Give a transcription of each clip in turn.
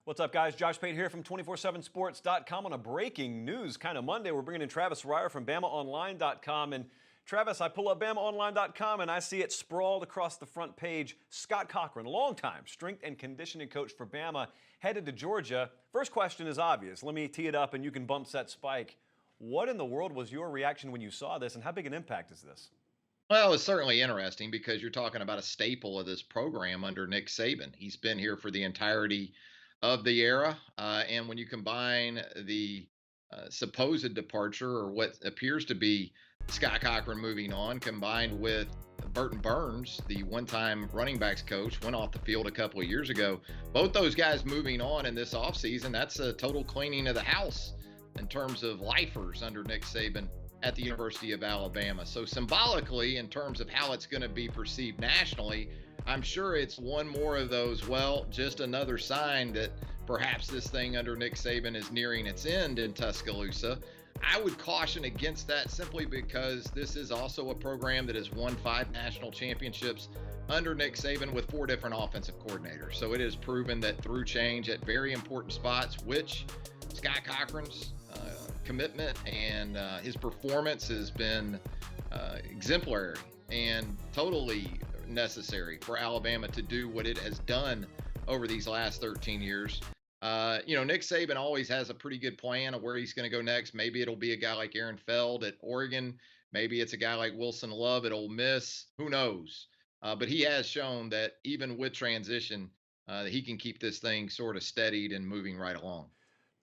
What's up, guys? Josh Pate here from 247sports.com on a breaking news kind of Monday. We're bringing in Travis Reier from BamaOnline.com. And Travis, I pull up BamaOnline.com and I see it sprawled across the front page. Scott Cochran, longtime strength and conditioning coach for Bama, headed to Georgia. First question is obvious. Let me tee it up and you can bump that spike. What in the world was your reaction when you saw this, and how big an impact is this? Well, it's certainly interesting because you're talking about a staple of this program under Nick Saban. He's been here for the entirety of the era. And when you combine the supposed departure or what appears to be Scott Cochran moving on, combined with Burton Burns, the one time running backs coach, went off the field a couple of years ago. Both those guys moving on in this offseason, that's a total cleaning of the house in terms of lifers under Nick Saban at the University of Alabama. So symbolically, in terms of how it's going to be perceived nationally, I'm sure it's one more of those, well, just another sign that perhaps this thing under Nick Saban is nearing its end in Tuscaloosa. I would caution against that simply because this is also a program that has won 5 national championships under Nick Saban with 4 different offensive coordinators. So it is proven that through change at very important spots, which Scott Cochran's commitment and his performance has been exemplary and totally necessary for Alabama to do what it has done over these last 13 years. Nick Saban always has a pretty good plan of where he's going to go next. Maybe it'll be a guy like Aaron Feld at Oregon. Maybe it's a guy like Wilson Love at Ole Miss. Who knows? But he has shown that even with transition, he can keep this thing sort of steadied and moving right along.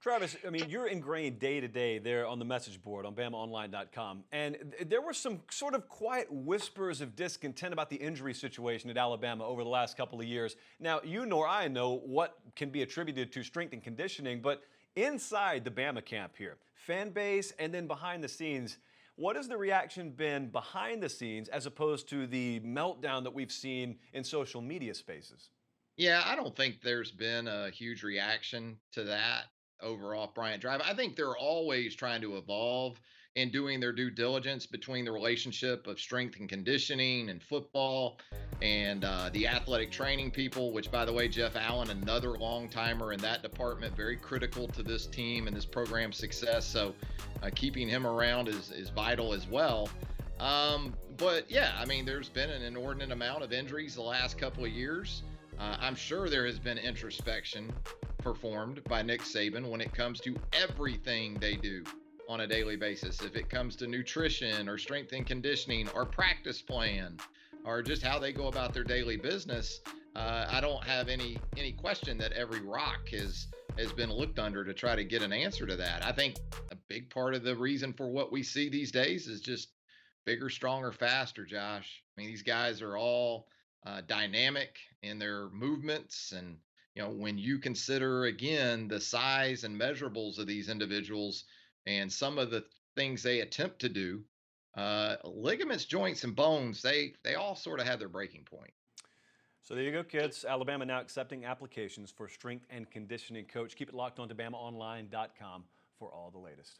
Travis, I mean, you're ingrained day to day there on the message board on BamaOnline.com, and there were some sort of quiet whispers of discontent about the injury situation at Alabama over the last couple of years. Now, you nor I know what can be attributed to strength and conditioning, but inside the Bama camp here, fan base and then behind the scenes, what has the reaction been behind the scenes as opposed to the meltdown that we've seen in social media spaces? Yeah, I don't think there's been a huge reaction to that over off Bryant Drive. I think they're always trying to evolve and doing their due diligence between the relationship of strength and conditioning and football and the athletic training people, which, by the way, Jeff Allen, another long timer in that department, very critical to this team and this program's success. So keeping him around is vital as well. But yeah, I mean, there's been an inordinate amount of injuries the last couple of years. I'm sure there has been introspection performed by Nick Saban when it comes to everything they do on a daily basis. If it comes to nutrition or strength and conditioning or practice plan or just how they go about their daily business, I don't have any question that every rock has been looked under to try to get an answer to that. I think a big part of the reason for what we see these days is just bigger, stronger, faster, Josh. I mean, these guys are all dynamic in their movements. And, when you consider, again, the size and measurables of these individuals and some of the things they attempt to do, ligaments, joints, and bones, they all sort of have their breaking point. So there you go, kids. Alabama now accepting applications for strength and conditioning coach. Keep it locked on to BamaOnline.com for all the latest.